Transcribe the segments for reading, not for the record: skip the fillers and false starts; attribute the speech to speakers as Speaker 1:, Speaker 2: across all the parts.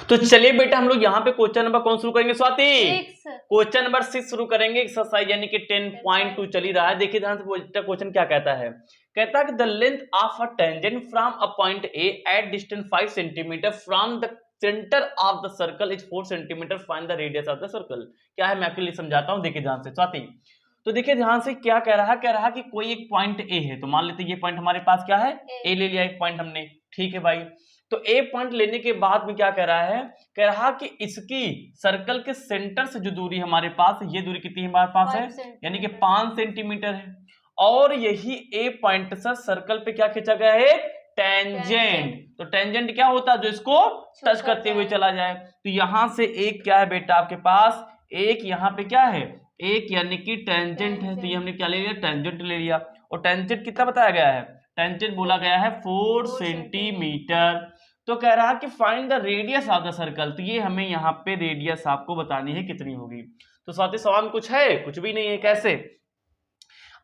Speaker 1: तो चलिए बेटा हम लोग यहाँ पे क्वेश्चन नंबर कौन शुरू करेंगे स्वाति? क्वेश्चन नंबर 6 शुरू करेंगे एक्सरसाइज यानी कि 10.2 चल ही रहा है। देखिए ध्यान से क्वेश्चन क्या कहता है। कहता है कि the length of a tangent from a point A at distance 5 centimetre from the centre of the circle is 4 centimetre, find the radius of the circle. क्या है मैं आपके लिए समझाता हूँ, देखिए ध्यान से स्वाति। तो देखिए ध्यान से क्या कह रहा है, कह रहा है कि कोई एक पॉइंट ए है, तो मान लेते हैं ये पॉइंट हमारे पास क्या है, ए ले लिया एक पॉइंट हमने, ठीक है भाई। तो ए पॉइंट लेने के बाद में क्या कह रहा है, कह रहा कि इसकी सर्कल के सेंटर से जो दूरी हमारे पास, ये दूरी कितनी हमारे पास है, यानी कि 5 सेंटीमीटर है। और यही ए पॉइंट से सर्कल पे क्या खींचा गया है, टेंजेंट। तो टेंजेंट क्या होता है, जो इसको टच करते हुए चला जाए। तो यहां से एक क्या है बेटा आपके पास, एक यहाँ पे क्या है, एक यानी कि टेंजेंट है। तो ये हमने क्या ले लिया, टेंजेंट ले लिया। और टेंजेंट कितना बताया गया है, टेंजेंट बोला गया है 4 सेंटीमीटर। तो कह रहा है कि find the radius of the circle. तो ये हमें यहाँ पे रेडियस आपको बतानी है कितनी होगी। तो स्वाति सवाल कुछ है, कुछ भी नहीं है। कैसे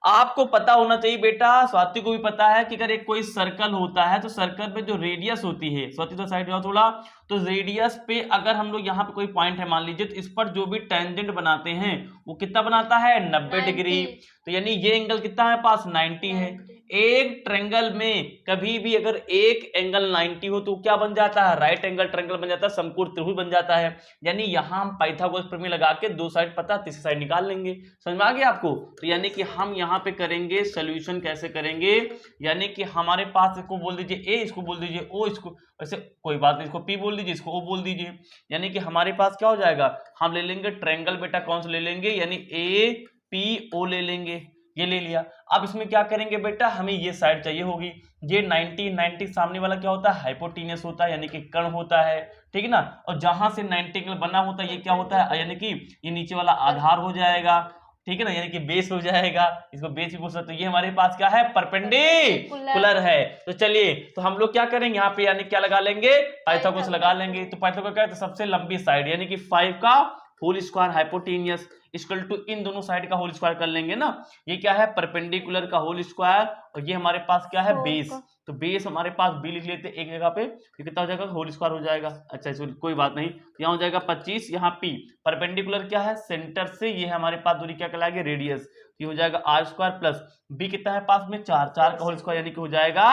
Speaker 1: आपको पता होना चाहिए बेटा, स्वाति को भी पता है कि अगर एक कोई सर्कल होता है तो सर्कल पे जो रेडियस होती है, स्वाति तो साइड जाओ थोड़ा, तो रेडियस पे अगर हम लोग यहाँ पे कोई पॉइंट है मान लीजिए, तो इस पर जो भी टेंजेंट बनाते हैं वो कितना बनाता है, 90 डिग्री। तो यानी ये एंगल कितना है पास, 90 है। एक ट्रायंगल में कभी भी अगर एक एंगल 90 हो तो क्या बन जाता है, राइट एंगल ट्रायंगल बन जाता है, समकोण त्रिभुज बन जाता है। यानी यहां हम पाइथागोरस प्रमेय लगा के दो साइड पता, तीसरी साइड निकाल लेंगे। समझ में आ गया आपको? तो यानी कि हम यहाँ पे करेंगे सोल्यूशन, कैसे करेंगे, यानी कि हमारे पास इसको बोल दीजिए ए, इसको बोल दीजिए ओ, इसको ऐसे कोई बात नहीं, इसको पी बोल दीजिए, इसको ओ बोल दीजिए। यानी कि हमारे पास क्या हो जाएगा, हम ले लेंगे ट्रायंगल बेटा, कौन सा ले लेंगे, यानी ए पी ओ ले लेंगे, ये ले लिया। अब इसमें क्या करेंगे बेटा, हमें ये साइड चाहिए होगी। ये 90 सामने वाला क्या होता है, हाइपोटेन्यूस होता है, यानी कि कर्ण होता है, ठीक है ना। और जहां से 90 एंगल बना होता है ये क्या होता है, यानी कि ये नीचे वाला आधार हो जाएगा, ठीक है ना, यानी कि बेस हो जाएगा, इसको बेस भी बोल सकते। तो ये हमारे पास क्या है, परपेंडिकुलर है। तो चलिए तो हम लोग क्या करेंगे यहाँ पे, यानी क्या लगा लेंगे, पाइथागोरस लगा लेंगे। तो पाइथागोरस क्या है, तो सबसे लंबी साइड यानी कि 5 का whole square hypotenuse equal to इन दोनों साइड का होल स्क्वायर कर लेंगे ना। ये क्या है, परपेंडिकुलर का होल स्क्वायर, और ये हमारे पास क्या है, बेस। तो बेस हमारे पास बी लिख लेते एक जगह पे, तो कितना हो जाएगा, होल स्क्वायर हो जाएगा। अच्छा इसको कोई बात नहीं, यहाँ हो जाएगा 25, यहाँ पी। परपेंडिकुलर क्या है, सेंटर से ये हमारे पास दूरी क्या कहलाएगी, रेडियस। ये हो जाएगा आर स्क्वायर प्लस बी कितना है पास में 4, 4 का होल स्क्वायर यानी कि हो जाएगा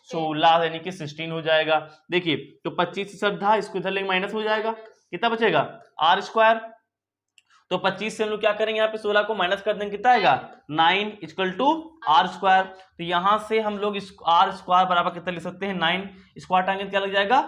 Speaker 1: 16, यानी कि 16 हो जाएगा। देखिए तो 25 श्रद्धा, इसको इधर लेंगे माइनस हो जाएगा, कितना बचेगा, आर स्क्वायर। तो 25 से हम लोग क्या करेंगे, यहाँ पे 16 को माइनस कर देंगे, कितना आएगा 9 इक्वल टू आर स्क्वायर। तो यहां से हम लोग आर स्क्वायर बराबर कितना लिख सकते हैं, 9 स्क्वायर टांगे क्या लग जाएगा,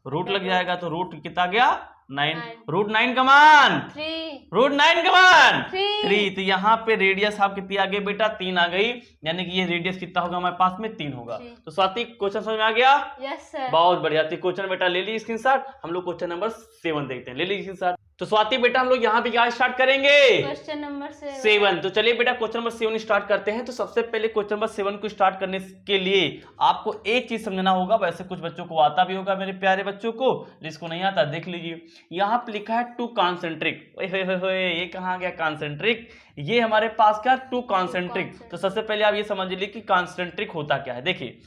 Speaker 1: रूट लग जाएगा। तो रूट कितना गया 9, रूट 9 कमान 3, रूट 9 कमान 3। तो यहाँ पे रेडियस आप कितनी आ गई बेटा, 3 आ गई, यानी कि ये रेडियस कितना होगा हमारे पास में, 3 होगा। तो स्वाति क्वेश्चन समझ में आ गया?
Speaker 2: Yes sir.
Speaker 1: बहुत बढ़िया। तो क्वेश्चन बेटा ले ली स्क्रीनशॉट, हम लोग क्वेश्चन नंबर 7 देखते हैं, ले ली स्क्रीनशॉट। तो स्वाति बेटा हम लोग यहाँ पे क्या स्टार्ट करेंगे,
Speaker 2: क्वेश्चन नंबर
Speaker 1: 7। तो चलिए बेटा क्वेश्चन नंबर 7 स्टार्ट करते हैं। तो सबसे पहले क्वेश्चन नंबर 7 को स्टार्ट करने के लिए आपको एक चीज समझना होगा, वैसे कुछ बच्चों को आता भी होगा मेरे प्यारे बच्चों को, जिसको नहीं आता देख लीजिए। यहाँ पे लिखा है टू कॉन्सेंट्रिक, ये कहाँ गया कॉन्सेंट्रिक, ये हमारे पास क्या टू कॉन्सेंट्रिक। तो सबसे पहले आप ये समझ लीजिए कि कॉन्सेंट्रिक होता क्या है। देखिए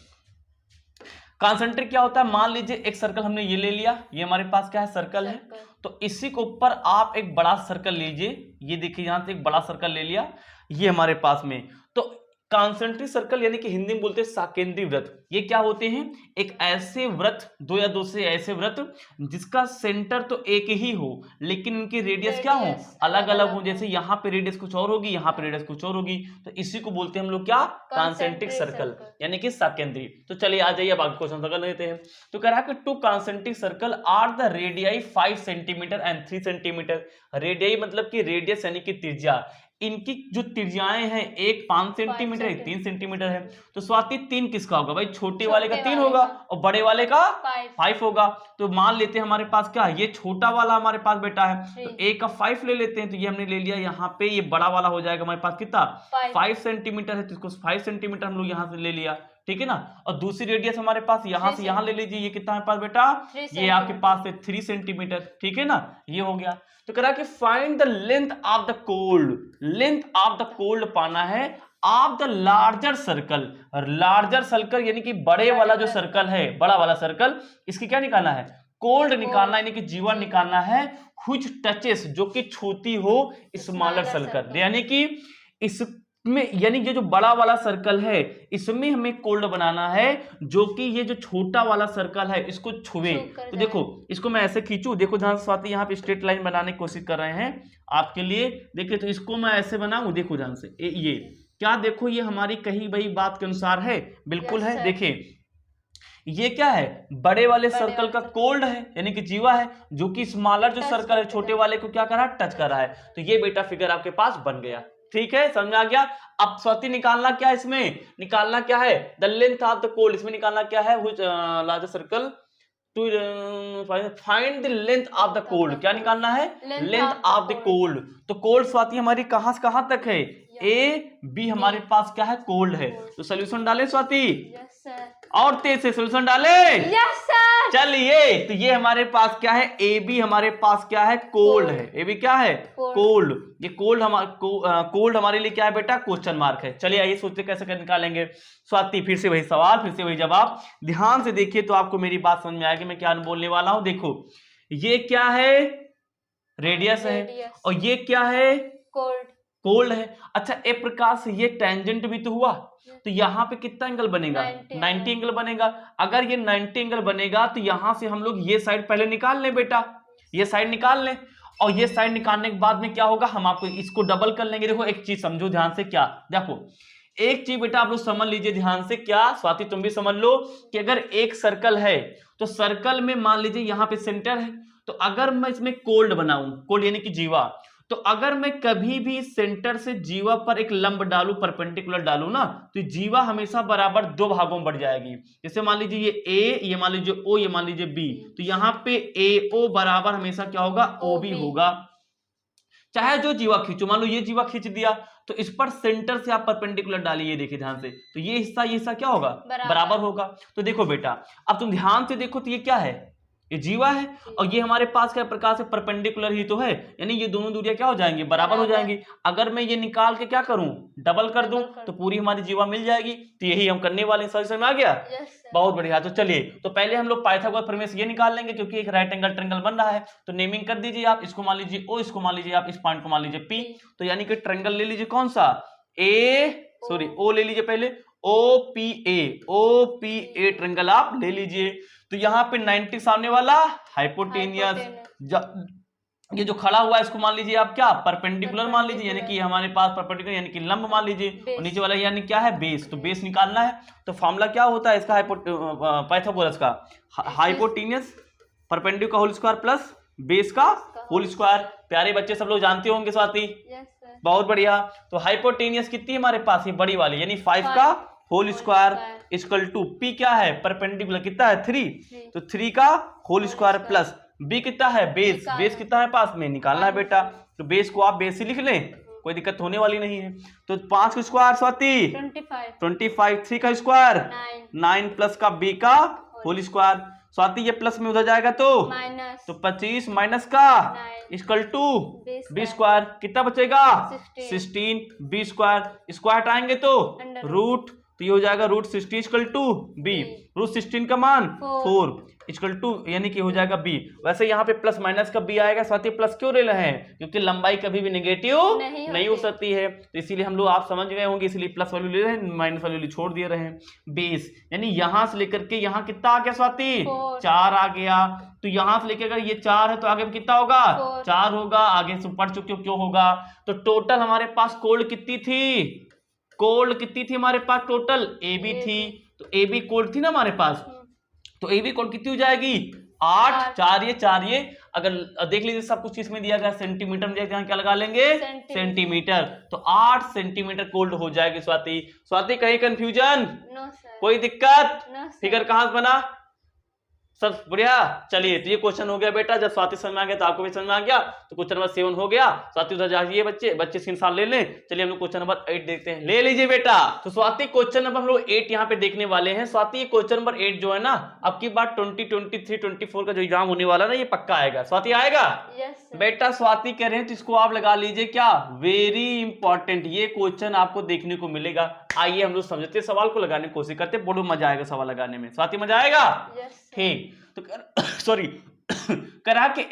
Speaker 1: कॉन्सेंट्रिक क्या होता है, मान लीजिए एक सर्कल हमने ये ले लिया, ये हमारे पास क्या है, सर्कल है। तो इसी के ऊपर आप एक बड़ा सर्कल लीजिए, ये देखिए यहां से एक बड़ा सर्कल ले लिया, ये हमारे पास में। तो कॉन्सेंट्रिक सर्कल यानी कि हिंदी में बोलते हैं साकेंद्री वृत्त। ये क्या होते हैं, एक ऐसे वृत्त, दो या दो से ऐसे वृत्त जिसका सेंटर तो एक ही हो लेकिन इनकी रेडियस क्या हो, अलग अलग हो। जैसे यहाँ पे रेडियस कुछ और होगी, यहाँ पे रेडियस कुछ और होगी, तो इसी को बोलते हैं हम लोग क्या, कॉन्सेंट्रिक सर्कल यानी कि साकेंद्री। तो चलिए आ जाइए अब आगे क्वेश्चन सर्कल लेते हैं। तो कह रहा है कि two concentric circle are the radii 5 centimetre and 3 centimetre. Radii मतलब कि रेडियस यानी कि त्रिज्या, इनकी जो त्रिज्याएं हैं एक 5 सेंटीमीटर एक 3 सेंटीमीटर है। तो स्वाति 3 किसका होगा भाई, छोटे वाले का 3 होगा और बड़े वाले का 5 होगा। तो मान लेते हैं हमारे पास क्या है, ये छोटा वाला हमारे पास बेटा है, तो ए का 5 ले लेते हैं। तो ये हमने ले लिया, यहाँ पे ये बड़ा वाला हो जाएगा हमारे पास कितना 5 सेंटीमीटर है, तो इसको 5 सेंटीमीटर हम लोग यहाँ से ले लिया, ठीक है ना। और दूसरी रेडियस हमारे पास यहां से यहां ले लीजिए, ये कितना हमारे पास बेटा, ये आपके पास है 3 सेंटीमीटर, ठीक है ना, ये हो गया। तो कह रहा कि find the length of the cold, length of the cold पाना है of the larger circle. Larger circle यानी कि बड़े वाला जो सर्कल है, बड़ा वाला सर्कल, इसकी क्या निकालना है, कोल्ड निकालना यानी कि जीवा निकालना है व्हिच टचेस जो कि छूती हो स्मॉलर सर्कल, यानी कि इसमें यानी ये जो बड़ा वाला सर्कल है इसमें हमें कोल्ड बनाना है जो कि ये जो छोटा वाला सर्कल है इसको छुए। तो देखो इसको मैं ऐसे खींचू, देखो ध्यान से स्वाति यहाँ पे स्ट्रेट लाइन बनाने की कोशिश कर रहे हैं आपके लिए, देखिए तो इसको मैं ऐसे बनाऊं, देखो ध्यान से ये क्या, देखो ये हमारी कही गई बात के अनुसार है, बिल्कुल है। देखिए ये क्या है, बड़े वाले सर्कल का कोल्ड है यानी कि जीवा है, जो कि स्मॉलर जो सर्कल है छोटे वाले को क्या कर रहा है, टच कर रहा है। तो ये बेटा फिगर आपके पास बन गया, ठीक है, समझ आ गया। अब स्वाति निकालना क्या है, इसमें निकालना क्या है, the length of the chord, इसमें निकालना क्या है, which larger circle to find the length of the chord, क्या निकालना है, लेंथ ऑफ द कोल्ड। तो कोल्ड स्वाति हमारी कहां से कहां तक है, ए बी हमारे पास क्या है, कोल्ड है। तो सोल्यूशन डालें स्वाति, और तेज से सोल्यूशन डाले,
Speaker 2: यस सर।
Speaker 1: चलिए तो ये हमारे पास क्या है, ए बी हमारे पास क्या है, कोल्ड है, ए बी क्या है, कोल्ड। ये कोल्ड कोल्ड हमारे लिए क्या है बेटा, क्वेश्चन मार्क है। चलिए आइए सोचते कैसे कर निकालेंगे। स्वाति फिर से वही सवाल, फिर से वही जवाब, ध्यान से देखिए तो आपको मेरी बात समझ में आएगी मैं क्या बोलने वाला हूं। देखो ये क्या है, रेडियस है, और ये क्या है, कोल्ड है। अच्छा एक प्रकार से ये टेंजेंट भी तो हुआ, तो यहाँ पे कितना एंगल बनेगा, 90 एंगल बनेगा। अगर ये 90 एंगल बनेगा तो यहां से हम लोग ये साइड पहले निकाल लें बेटा, ये साइड निकाल लें, और ये साइड निकालने के बाद में क्या होगा, हम आपको इसको डबल कर लेंगे। देखो एक चीज समझो ध्यान से, क्या देखो एक चीज बेटा आप लोग समझ लीजिए ध्यान से, क्या स्वाति तुम भी समझ लो कि अगर एक सर्कल है तो सर्कल में मान लीजिए यहाँ पे सेंटर है, तो अगर मैं इसमें कोल्ड बनाऊं, कोल्ड यानी कि जीवा, तो अगर मैं कभी भी सेंटर से जीवा पर एक लंब डालूं, परपेंडिकुलर डालूं ना, तो जीवा हमेशा बराबर दो भागों में बढ़ जाएगी। जैसे मान लीजिए ये ए, ये मान लीजिए ओ, ये मान लीजिए बी, तो यहाँ पे ए ओ बराबर हमेशा क्या होगा, ओ बी होगा। चाहे जो जीवा खींचो, मान लो ये जीवा खींच दिया तो इस पर सेंटर से आप परपेंडिकुलर डालिए, देखिए ध्यान से, तो ये हिस्सा क्या होगा, बराबर होगा। तो देखो बेटा अब तुम ध्यान से देखो तो ये क्या है, ये जीवा है, और ये हमारे पास क्या प्रकार से परपेंडिकुलर ही तो है, यानी ये दोनों दूरियां क्या हो जाएंगी, बराबर हो जाएंगी। अगर मैं ये निकाल के क्या करूं, डबल कर दूं, तो पूरी हमारी जीवा मिल जाएगी। तो यही हम करने वाले हैं, समझ में आ गया, बहुत बढ़िया। तो चलिए तो पहले हम लोग पाइथागोरस प्रमेय से ये निकाल लेंगे, क्योंकि एक राइट एंगल ट्रायंगल बन रहा है। तो नेमिंग कर दीजिए आप, इसको मान लीजिए ओ, इसको मान लीजिए आप, इस पॉइंट को मान लीजिए पी। तो यानी कि ट्रायंगल ले लीजिए कौन सा, ओ ले लीजिए पहले, OPA ट्रायंगल आप ले लीजिए। तो यहाँ पे 90 सामने वाला हाइपोटेनियस, ये जो खड़ा हुआ है इसको मान लीजिए आप क्या, परपेंडिकुलर मान लीजिए, यानी कि हमारे पास परपेंडिकुलर यानी कि लंब मान लीजिए, और नीचे वाला यानी क्या है, बेस। तो बेस निकालना है, तो फॉर्मूला क्या होता है इसका, पाइथागोरस का, hypotenuse perpendicular whole square plus base का होल स्क्वायर। प्यारे बच्चे सब लोग जानते होंगे स्वाति, बहुत बढ़िया। तो हाइपोटेनियस कितनी है हमारे पास, ये बड़ी वाली, यानी 5 का whole square equal to P क्या है, परपेंडिकुलर कितना है 3, तो 3 का होल स्क्वायर प्लस बी कितना है, बेस, बेस कितना है पास में, निकालना है बेटा। तो बेस को आप बेस ही लिख लें, कोई दिक्कत होने वाली नहीं है। तो 5 का स्क्वायर स्वाति 25, 3 का स्क्वायर 9 प्लस का बी का होल स्क्वायर। स्वाति ये प्लस में उधर जाएगा तो 25 माइनस का इक्वल टू बी स्क्वायर, कितना बचेगा 16, बी स्क्वायर, स्क्वायर हटाएंगे तो रूट, तो ये हो जाएगा root 60 equal to B, root 16 का मान 4 इक्वल टू यानी कि हो जाएगा बी। वैसे यहाँ पे प्लस माइनस का बी आएगा, साथ ही प्लस क्यों ले रहे हैं, क्योंकि लंबाई कभी भी नेगेटिव नहीं हो सकती है, तो इसीलिए हम लोग, आप समझ गए होंगे, इसलिए प्लस वैल्यू ले रहे हैं, माइनस वैल्यू छोड़ दे रहे हैं। बेस यानी यहाँ से लेकर के यहाँ कितना आ गया स्वाति, 4 आ गया। तो यहाँ से लेकर अगर ये 4 है तो आगे कितना होगा, 4 होगा, आगे से पढ़ चुके हो क्यों होगा। तो टोटल हमारे पास कोल्ड कितनी थी, कोल्ड कितनी थी हमारे पास, टोटल ए बी थी, तो ए बी कोल्ड थी ना हमारे पास, तो ए बी कोल्ड कितनी हो जाएगी 8, 4 ये अगर देख लीजिए सब कुछ इसमें दिया गया सेंटीमीटर में, क्या लगा लेंगे सेंटीमीटर, तो 8 सेंटीमीटर कोल्ड हो जाएगी। स्वाति कहीं कंफ्यूजन, कोई दिक्कत, फिगर कहां से बना, सब बढ़िया। चलिए तो ये क्वेश्चन हो गया बेटा, जब स्वाति समझ में आ गया तो आपको भी समझ में आ गया। तो क्वेश्चन नंबर 7 हो गया। स्वाति उधर जाइए, बच्चे स्क्रीनशॉट ले लें। चलिए हम लोग क्वेश्चन नंबर 8 देखते हैं, ले लीजिए बेटा। तो स्वाति क्वेश्चन नंबर हम लोग 8 यहाँ पे देखने वाले हैं। स्वाति ये क्वेश्चन नंबर 8 जो है ना, अब की बार 2023, 24 का जो एग्जाम होने वाला ना, ये पक्का आएगा। स्वाति आएगा बेटा, स्वाति कह रहे हैं तो इसको आप लगा लीजिए क्या, वेरी इंपॉर्टेंट, ये क्वेश्चन आपको देखने को मिलेगा। आइए हम लोग समझते हैं, सवाल को लगाने की कोशिश करते हैं, बड़ा मजा आएगा सवाल लगाने में। स्वाति मजा आएगा, ठीक। तो सॉरी करा के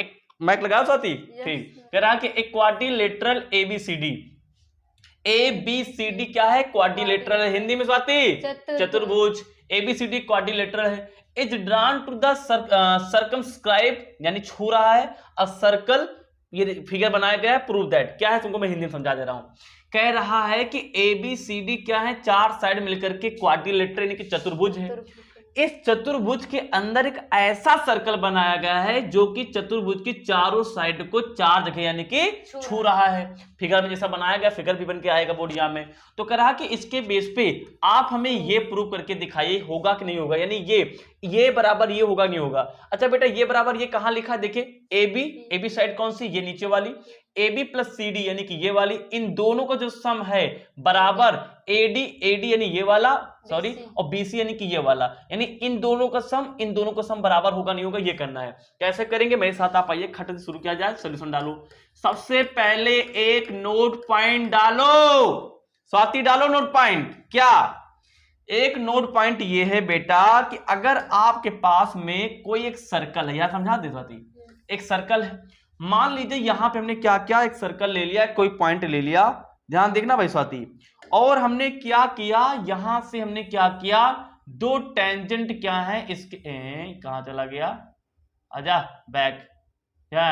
Speaker 1: माइक लगाओ स्वाति, ठीक, करा के एक क्वाड्रिलेटरल एबीसीडी, एबीसीडी क्या है? क्वाड्रिलेटरल है। हिंदी में स्वाति चतुर्भुज। एबीसीडी क्वाड्रिलेटरल है। Is drawn to the circumscribe यानी छू रहा है, अ सर्कल, ये फिगर बनाया गया है, प्रूव दैट। क्या है तुमको मैं हिंदी में समझा दे रहा हूं। कह रहा है कि एबीसीडी क्या है? चार साइड मिलकर के क्वाड्रिलेटरल यानी कि चतुर्भुज है। इस चतुर्भुज के अंदर एक ऐसा सर्कल बनाया गया है जो कि चतुर्भुज की चारों साइड को चार जगह यानी कि छू रहा है। फिगर में जैसा बनाया गया, फिगर भी बन के आएगा बोर्ड यहाँ में। तो कह रहा कि इसके बेस पे आप हमें ये प्रूव करके दिखाइए होगा कि नहीं होगा, यानी ये बराबर ये होगा नहीं होगा। अच्छा बेटा ये बराबर ये कहां लिखा है? देखिए एबी साइड कौन सी? ये नीचे वाली। AB प्लस CD यानी कि ये वाली, इन दोनों का जो सम है बराबर AD यानी ये वाला, सॉरी, और BC यानी कि ये वाला, यानी इन दोनों का सम बराबर होगा नहीं होगा, ये करना है। कैसे करेंगे? मेरे साथ आप आइए, खट से शुरू किया जाए, सॉल्यूशन डालो। सबसे पहले एक नोट पॉइंट डालो, स्वाति डालो नोट पॉइंट। क्या? एक नोट पॉइंट ये है बेटा कि अगर आपके पास में कोई एक सर्कल है, यार समझा दे स्वाति, एक सर्कल है, मान लीजिए यहां पे हमने क्या किया, एक सर्कल ले लिया, कोई पॉइंट ले लिया, ध्यान देखना भाई स्वाति, और हमने क्या किया, यहां से हमने क्या किया, दो टेंजेंट क्या है इसके, कहां चला गया, आजा बैक, क्या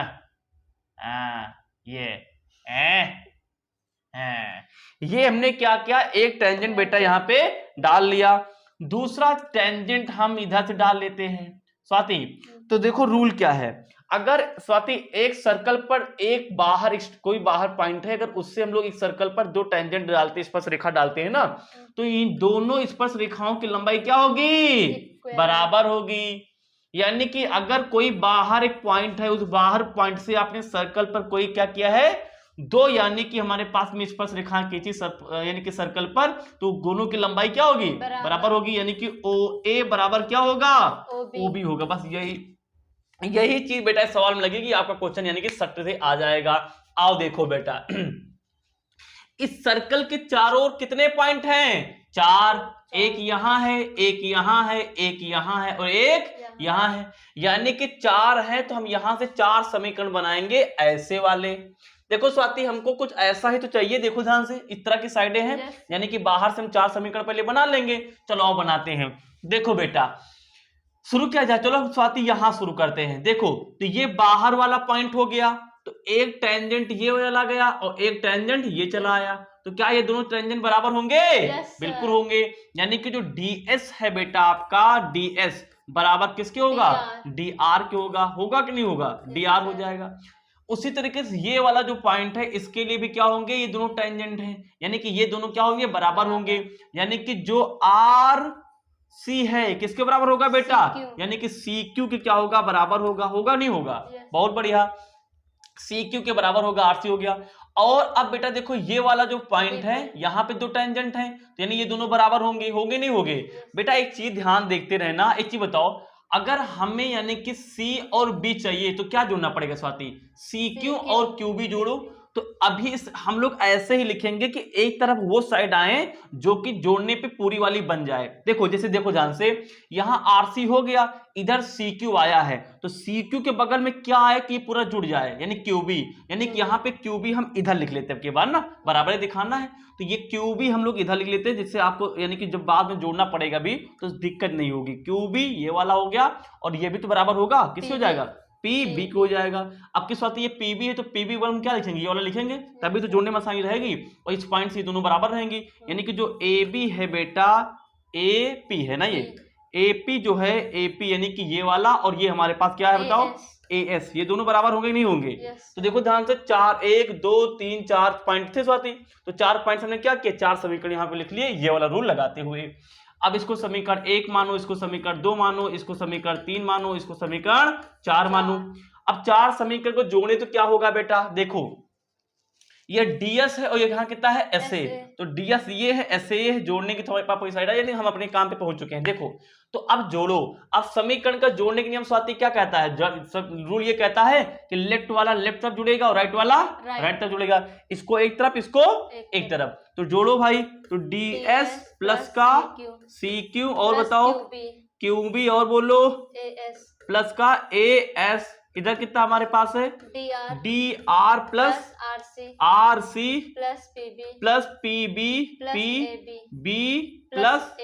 Speaker 1: ये हमने क्या किया, एक टेंजेंट बेटा यहां पे डाल लिया, दूसरा टेंजेंट हम इधर से डाल लेते हैं स्वाति। तो देखो रूल क्या है, अगर स्वाति एक सर्कल पर एक बाहर कोई बाहर पॉइंट है, अगर उससे हम लोग एक सर्कल पर दो टेंजेंट डालते, स्पर्श रेखा डालते हैं ना, तो इन दोनों स्पर्श रेखाओं की लंबाई क्या होगी, बराबर होगी। यानी कि अगर कोई बाहर एक पॉइंट है, उस बाहर पॉइंट से आपने सर्कल पर कोई क्या किया है, दो, यानी कि हमारे पास में स्पर्श रेखा खींची यानी कि सर्कल पर, तो दोनों की लंबाई क्या होगी, बराबर होगी, यानी कि OA बराबर क्या होगा, OB होगा। बस यही चीज बेटा इस सवाल में लगेगी, आपका क्वेश्चन यानी कि सट से आ जाएगा। आओ देखो बेटा, इस सर्कल के चारों ओर कितने पॉइंट हैं, चार, एक यहां है, एक यहां है, एक यहां है और एक यहां है, यानी कि चार है। तो हम यहां से चार समीकरण बनाएंगे ऐसे वाले। देखो स्वाति हमको कुछ ऐसा ही तो चाहिए, देखो ध्यान से, इस तरह की साइडें हैं, यानी कि बाहर से हम चार समीकरण पहले बना लेंगे। चलो आओ बनाते हैं। देखो बेटा शुरू किया जाए, चलो स्वाति यहां शुरू करते हैं। देखो तो ये बाहर वाला पॉइंट हो गया, तो एक टेंजेंट ये चला गया और एक टेंजेंट ये चला आया, तो क्या ये दोनों टेंजेंट बराबर होंगे, बिल्कुल होंगे। यानी कि जो DS है बेटा आपका, DS बराबर किसके होगा, DR के होगा कि नहीं होगा, DR हो जाएगा। उसी तरीके से ये वाला जो पॉइंट है, इसके लिए भी क्या होंगे, ये दोनों टेंजेंट हैं, यानी कि ये दोनों क्या होंगे, बराबर होंगे। यानी कि जो RC है किसके बराबर होगा बेटा, यानी कि CQ के क्या होगा, बराबर होगा नहीं होगा, बहुत बढ़िया, CQ के बराबर होगा, RC हो गया। और अब बेटा देखो ये वाला जो पॉइंट है, यहाँ पे दो टेंजेंट हैं, तो यानी ये दोनों बराबर होंगे नहीं होंगे। बेटा एक चीज ध्यान देखते रहना, एक चीज बताओ, अगर हमें यानी कि C और B चाहिए तो क्या जोड़ना पड़ेगा स्वाति, CQ और QB जोड़ो। तो अभी हम लोग ऐसे ही लिखेंगे कि एक तरफ वो साइड आए जो कि जोड़ने पे पूरी वाली बन जाए। देखो जैसे देखो ध्यान से, यहाँ RC हो गया, इधर CQ आया है, तो CQ के बगल में क्या आए कि पूरा जुड़ जाए, यानी QB, यानी कि यहाँ पे QB हम इधर लिख लेते हैं, बार ना बराबर दिखाना है, तो ये QB हम लोग इधर लिख लेते हैं, जिससे आपको यानी कि जब बाद में जोड़ना पड़ेगा भी तो दिक्कत नहीं होगी। QB ये वाला हो गया, और ये भी तो बराबर होगा, किससे हो जाएगा, PB को हो जाएगा। अब किस बात ये PB है, तो PB हम क्या लिखेंगे, ये वाला लिखेंगे, तभी तो जोड़ने में आसानी रहेगी, और इस पॉइंट से दोनों बराबर रहेंगी। यानी कि जो AB है बेटा, AP है ना, ये AP जो है, AP यानी कि ये वाला, और ये हमारे पास क्या है बताओ, AS, ये दोनों बराबर होंगे नहीं होंगे। तो देखो ध्यान से, 4 1 2 3 4 पॉइंट थे स्वाति, तो 4 पॉइंट हमने क्या किया, 4 समीकरण यहाँ पे लिख लिए, ये वाला रूल लगाते हुए। अब इसको समीकरण 1 मानो, इसको समीकरण 2 मानो, इसको समीकरण 3 मानो, इसको समीकरण 4 मानो। अब 4 समीकरण को जोड़े तो क्या होगा बेटा, देखो ये DS है और ये यहाँ कितना है, SA, तो DS ये है, SA ये है, जोड़ने की थोड़ी पास साइड है, यानी हम अपने काम पे पहुंच चुके हैं। देखो तो अब जोड़ो, अब समीकरण का जोड़ने के नियम स्वाति क्या कहता है, रूल ये कहता है कि लेफ्ट वाला लेफ्ट तरफ जुड़ेगा और राइट वाला राइट तरफ जुड़ेगा, इसको एक तरफ, इसको एक तरफ, तो जोड़ो भाई, तो DS प्लस का CQ और बताओ QB और बोलो प्लस का ए एस, इधर कितना हमारे पास है D R plus R C plus P B P B plus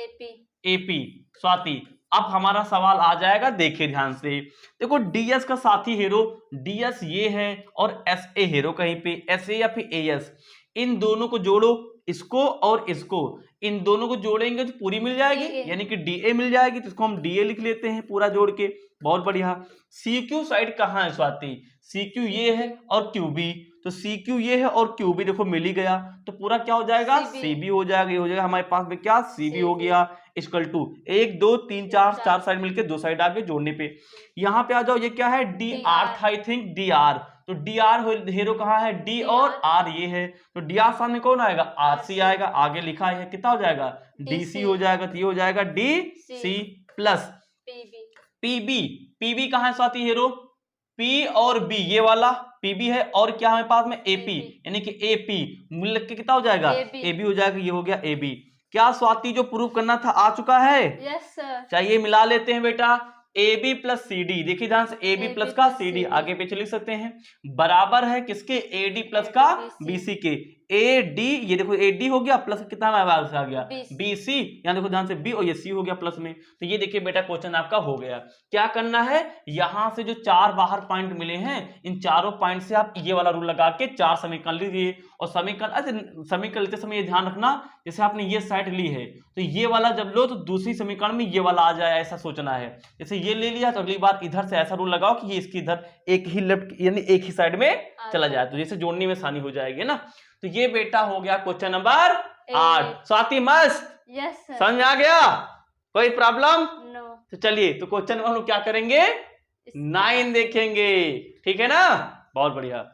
Speaker 1: A P. Swati अब हमारा सवाल आ जाएगा, देखिए ध्यान से, देखो डीएस का साथी हीरो डीएस ये है और एस ए हीरो कहीं पे, एस ए या फिर एएस, इन दोनों को जोड़ो, इसको और इसको, इन दोनों को जोड़ेंगे तो पूरी मिल जाएगी, यानी कि डी ए मिल जाएगी, तो इसको हम डी ए लिख लेते हैं पूरा जोड़ के। बहुत बढ़िया। सी क्यू साइड कहाँ है स्वाति? सी क्यू ये है और क्यू बी, तो सी क्यू ये है और क्यू बी देखो मिल ही गया, तो पूरा क्या हो जाएगा सी बी हो जाएगा, ये हो जाएगा हमारे पास में क्या सी बी हो गया, इक्वल टू 1 2 3 4 साइड मिलके 2 साइड आगे जोड़ने पे। यहाँ पे आ जाओ, ये क्या है डी आर था आई थिंक, डी आर, तो डी आर हीरो कहाँ है डी और आर ये है, तो डी आर सामने कौन आएगा आर सी आएगा, आगे लिखा है कितना हो जाएगा डी सी हो जाएगा, तो ये हो जाएगा D C plus PB. PB कहाँ है स्वाति हीरो? पी और बी, ये वाला पीबी है, और क्या हमारे पास में एपी, यानी कि एपी मिल के कितना हो जाएगा एबी हो जाएगा, ये हो गया एबी। क्या स्वाति जो प्रूव करना था आ चुका है?
Speaker 2: Yes sir.
Speaker 1: चाहिए मिला लेते हैं बेटा, A B plus C D, देखिए ध्यान से ए बी प्लस का सी डी आगे पीछे लिख सकते हैं, बराबर है किसके ए डी प्लस का बी सी के। ए डी ये देखो ए डी हो गया प्लस कितना आ गया बी सी, यहाँ देखो ध्यान से बी और ये सी हो गया प्लस में, तो ये देखिए बेटा क्वेश्चन आपका हो गया। क्या करना है, यहां से जो 4 बाहर पॉइंट मिले हैं, इन चारों पॉइंट से आप ये वाला रूल लगा के 4 समीकरण लीजिए, और समीकरण लेते समय ये ध्यान रखना, जैसे आपने ये साइड ली है तो ये वाला जब लो तो दूसरी समीकरण में ये वाला आ जाए, ऐसा सोचना है। जैसे ये ले लिया तो अगली बार इधर से ऐसा रूल लगाओ कि ये इसकी इधर एक ही लेफ्ट यानी एक ही साइड में चला जाए, तो जैसे जोड़ने में आसानी हो जाएगी ना। तो ये बेटा हो गया क्वेश्चन नंबर 8। स्वाति मस्त?
Speaker 2: Yes sir.
Speaker 1: समझ आ गया? कोई प्रॉब्लम?
Speaker 2: नो।
Speaker 1: तो चलिए, तो क्वेश्चन हम लोग क्या करेंगे 9 देखेंगे, ठीक है ना? बहुत बढ़िया।